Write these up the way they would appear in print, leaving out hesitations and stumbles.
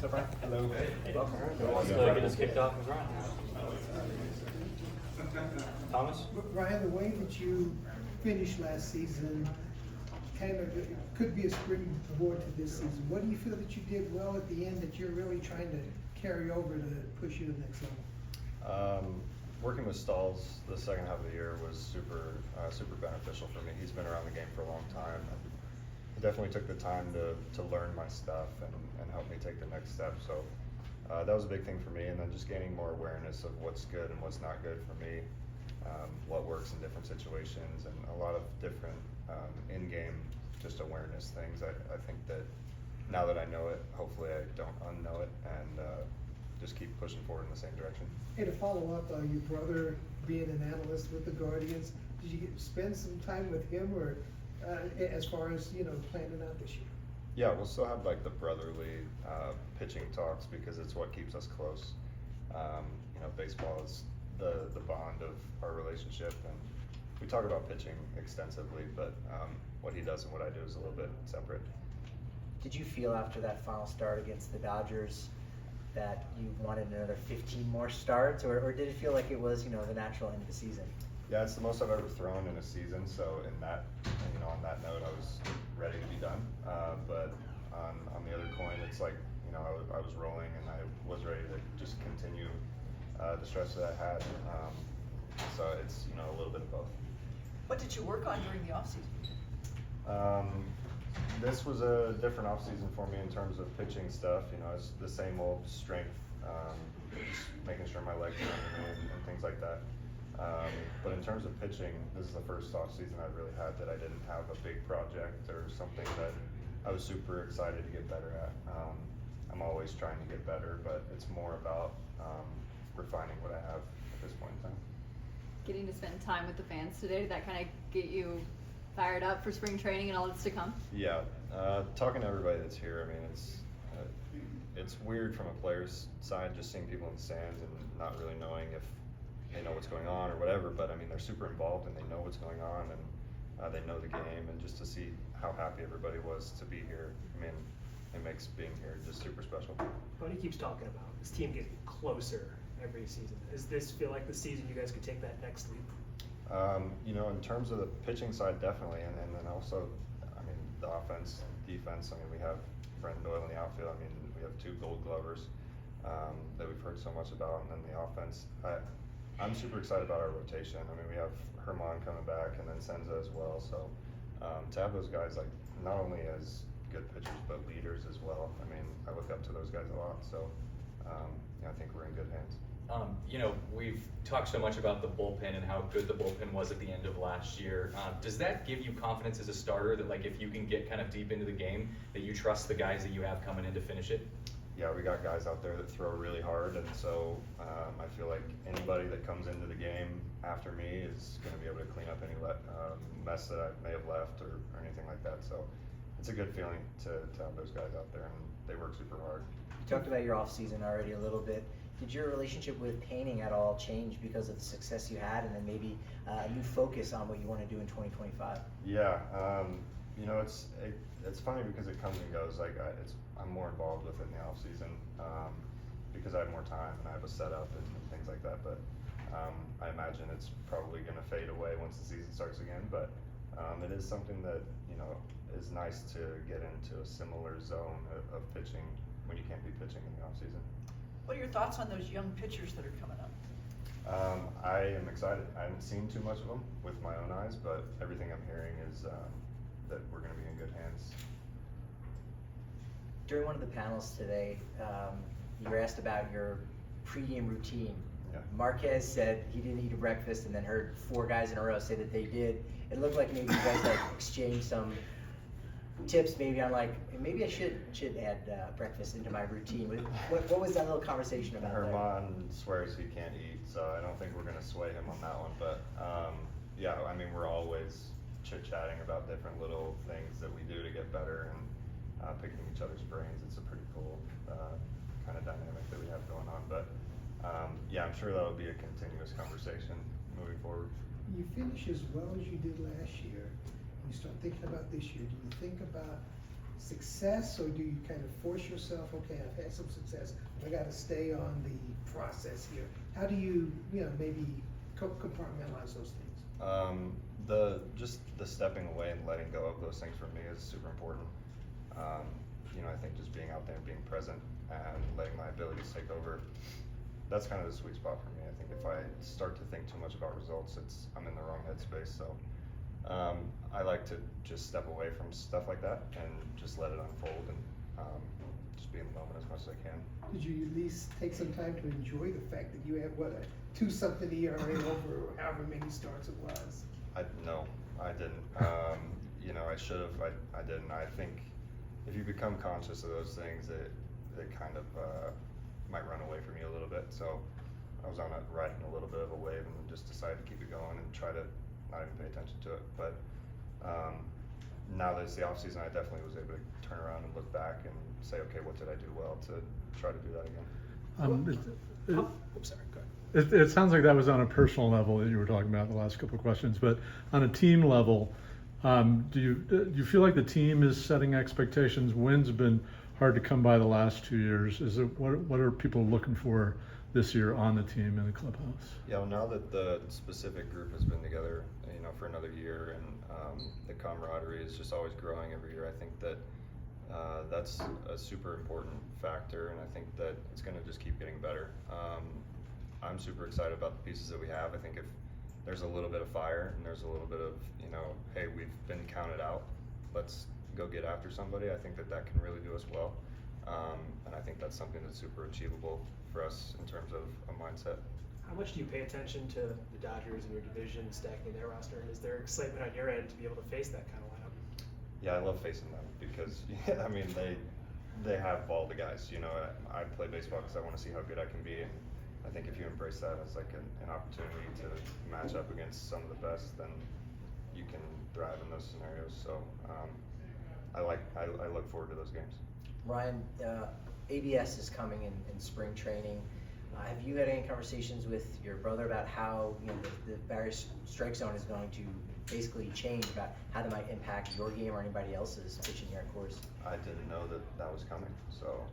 What's up, Brian? Hello. Welcome. Who wants to get us kicked off and run? Thomas? Ryan, the way that you finished last season kind of could be a springboard to this season. What do you feel that you did well at the end that you're really trying to carry over to push you to the next level? Working with Stalls the second half of the year was super beneficial for me. He's been around the game for a long time. He definitely took the time to learn my stuff and help me take the next step. So that was a big thing for me. And then just gaining more awareness of what's good and what's not good for me, what works in different situations, and a lot of different in-game just awareness things. I think that now that I know it, hopefully I don't unknow it, and just keep pushing forward in the same direction. Hey, to follow up, your brother being an analyst with the Guardians, did you spend some time with him, or as far as planning out this year? Yeah, we'll still have like the brotherly pitching talks because it's what keeps us close. Baseball is the bond of our relationship, and we talk about pitching extensively, but what he does and what I do is a little bit separate. Did you feel after that final start against the Dodgers that you wanted another 15 more starts, or did it feel like it was, the natural end of the season? Yeah, it's the most I've ever thrown in a season, so in that, on that note, I was ready to be done. But on the other coin, it's like, I was rolling and I was ready to just continue the stretch that I had. So it's, a little bit of both. What did you work on during the offseason? This was a different offseason for me in terms of pitching stuff. It's the same old strength, just making sure my legs are under me and things like that. But in terms of pitching, this is the first offseason I really had that I didn't have a big project or something that I was super excited to get better at. I'm always trying to get better, but it's more about refining what I have at this point in time. Getting to spend time with the fans today, did that kind of get you fired up for spring training and all that's to come? Yeah, talking to everybody that's here, it's weird from a player's side just seeing people in the stands and not really knowing if they know what's going on or whatever, but they're super involved and they know what's going on, and they know the game, and just to see how happy everybody was to be here, it makes being here just super special. Buddy keeps talking about this team getting closer every season. Does this feel like the season you guys could take that next leap? In terms of the pitching side, definitely, and then also, the offense, defense. We have Brendan Doyle in the outfield. We have 2 Gold Glovers that we've heard so much about, and then the offense. I'm super excited about our rotation. We have Herman coming back, and then Senza as well. So to have those guys not only as good pitchers but leaders as well. I look up to those guys a lot. So I think we're in good hands. We've talked so much about the bullpen and how good the bullpen was at the end of last year. Does that give you confidence as a starter that if you can get kind of deep into the game, that you trust the guys that you have coming in to finish it? Yeah, we got guys out there that throw really hard, and so I feel like anybody that comes into the game after me is going to be able to clean up any mess that I may have left or anything like that. So it's a good feeling to have those guys out there, and they work super hard. You talked about your off season already a little bit. Did your relationship with painting at all change because of the success you had, and then maybe a new focus on what you want to do in 2025? Yeah, it's funny because it comes and goes. I'm more involved with it in the off season because I have more time and I have a setup and things like that. But I imagine it's probably going to fade away once the season starts again. But it is something that is nice to get into a similar zone of pitching when you can't be pitching in the off season. What are your thoughts on those young pitchers that are coming up? I am excited. I haven't seen too much of them with my own eyes, but everything I'm hearing is that we're going to be in good hands. During one of the panels today, you were asked about your pregame routine. Yeah. Marquez said he didn't eat a breakfast, and then heard 4 guys in a row say that they did. It looked like maybe you guys exchanged some tips, maybe on maybe I should add breakfast into my routine. What was that little conversation about? Herman swears he can't eat, so I don't think we're going to sway him on that one. But yeah, we're always chit-chatting about different little things that we do to get better and picking each other's brains. It's a pretty cool kind of dynamic that we have going on. But yeah, I'm sure that'll be a continuous conversation moving forward. You finish as well as you did last year. You start thinking about this year. Do you think about success, or do you kind of force yourself, okay, I've had some success, I gotta stay on the process here? How do you, maybe compartmentalize those things? Just the stepping away and letting go of those things for me is super important. I think just being out there and being present and letting my abilities take over, that's kind of the sweet spot for me. I think if I start to think too much about results, I'm in the wrong headspace. So I like to just step away from stuff like that and just let it unfold and just be in the moment as much as I can. Did you at least take some time to enjoy the fact that you had, what, a 2-something ERA over however many starts it was? No, I didn't. I should have. I didn't. I think if you become conscious of those things, it kind of might run away from you a little bit. So I was riding a little bit of a wave and just decided to keep it going and try to not even pay attention to it. But now that it's the off season, I definitely was able to turn around and look back and say, okay, what did I do well to try to do that again? I'm sorry, go ahead. It sounds like that was on a personal level that you were talking about the last couple of questions, but on a team level, do you feel like the team is setting expectations? Wins have been hard to come by the last 2 years. What are people looking for this year on the team in the clubhouse? Yeah, well, now that the specific group has been together, for another year, and the camaraderie is just always growing every year, I think that that's a super important factor, and I think that it's going to just keep getting better. I'm super excited about the pieces that we have. I think if there's a little bit of fire and there's a little bit of, hey, we've been counted out, let's go get after somebody, I think that can really do us well. And I think that's something that's super achievable for us in terms of a mindset. How much do you pay attention to the Dodgers in your division stacking their roster? And is there excitement on your end to be able to face that kind of lineup? Yeah, I love facing them because, they have all the guys. I play baseball because I want to see how good I can be. And I think if you embrace that as like an opportunity to match up against some of the best, then you can thrive in those scenarios. So I look forward to those games. Ryan, ABS is coming in spring training. Have you had any conversations with your brother about how the various strike zone is going to basically change, about how that might impact your game or anybody else's pitching here at Coors? I didn't know that was coming. So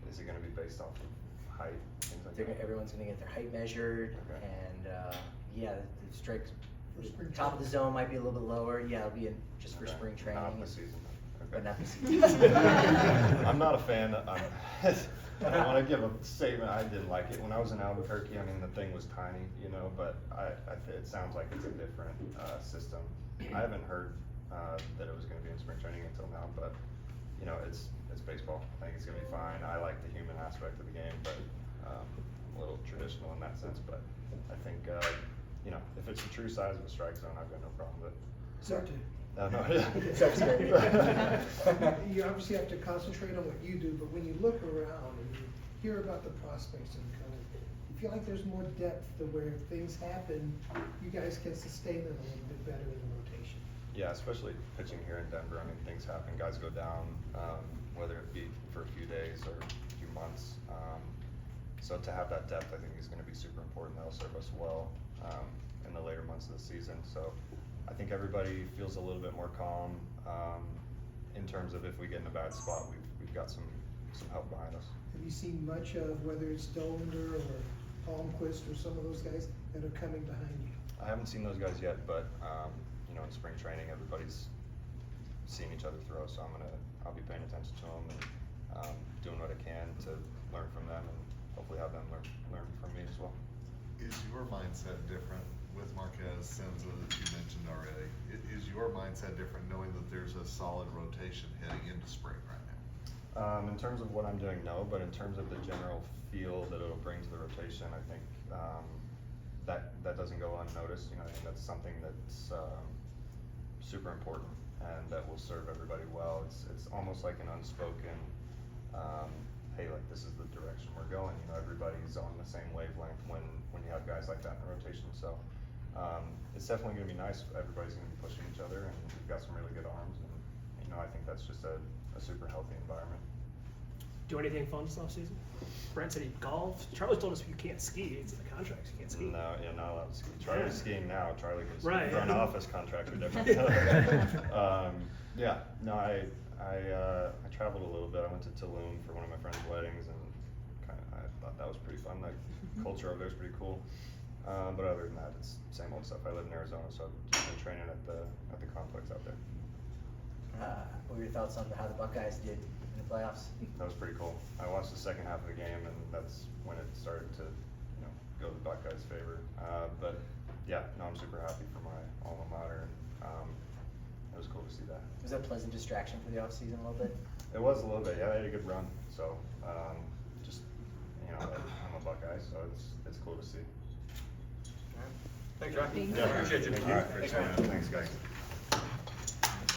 is it going to be based off of height, things like that? Everyone's going to get their height measured, okay. And the strike, spring top of the training. zone might be a little bit lower. Yeah, it'll be just for Okay. spring training. Not this season. But Okay. not this season. I'm not a fan. I don't want to give a statement. I didn't like it when I was in Albuquerque. The thing was tiny, but it sounds like it's a different system. I haven't heard that it was going to be in spring training until now, but it's baseball. I think it's going to be fine. I like the human aspect of the game, but a little traditional in that sense. But I think if it's the true size of a strike zone, I've got no problem with it. Start to. No. You obviously have to concentrate on what you do, but when you look around and you hear about the prospects and you feel like there's more depth to where if things happen, you guys can sustain it a little bit better in the rotation. Yeah, especially pitching here in Denver. Things happen. Guys go down, whether it be for a few days or a few months. So to have that depth, I think, is going to be super important. That'll serve us well in the later months of the season. So I think everybody feels a little bit more calm in terms of if we get in a bad spot, we've got some help behind us. Have you seen much of whether it's Dolender or Palmquist or some of those guys that are coming behind you? I haven't seen those guys yet, but in spring training, everybody's seeing each other throw, so I'll be paying attention to them and doing what I can to learn from them and hopefully have them learn from me as well. Is your mindset different with Marquez, Senza that you mentioned already? Is your mindset different knowing that there's a solid rotation heading into spring right now? In terms of what I'm doing, no, but in terms of the general feel that it'll bring to the rotation, I think that doesn't go unnoticed. I think that's something that's super important and that will serve everybody well. It's almost like an unspoken, hey, like this is the direction we're going. Everybody's on the same wavelength when you have guys like that in the rotation. So it's definitely going to be nice. Everybody's going to be pushing each other, and we've got some really good arms. And I think that's just a super healthy environment. Do anything fun this offseason? Brent said he golfed. Charlie told us you can't ski. It's in the contracts. You can't ski. No, not allowed to ski. Charlie's skiing now. Charlie was Right. front office contractor different. I traveled a little bit. I went to Tulum for one of my friend's weddings, and I thought that was pretty fun. The culture over there is pretty cool. But other than that, it's same old stuff. I live in Arizona, so I've just been training at the complex out there. What were your thoughts on how the Buckeyes did in the playoffs? That was pretty cool. I watched the second half of the game, and that's when it started to, go the Buckeyes' favor. But yeah, no, I'm super happy for my alma mater. It was cool to see that. Was that a pleasant distraction for the offseason a little bit? It was a little bit. Yeah, they had a good run. So just I'm a Buckeye, so it's cool to see. Thanks, Rocky. Thanks. Yeah, appreciate you. Thank you. Thanks, man. Thanks, guys.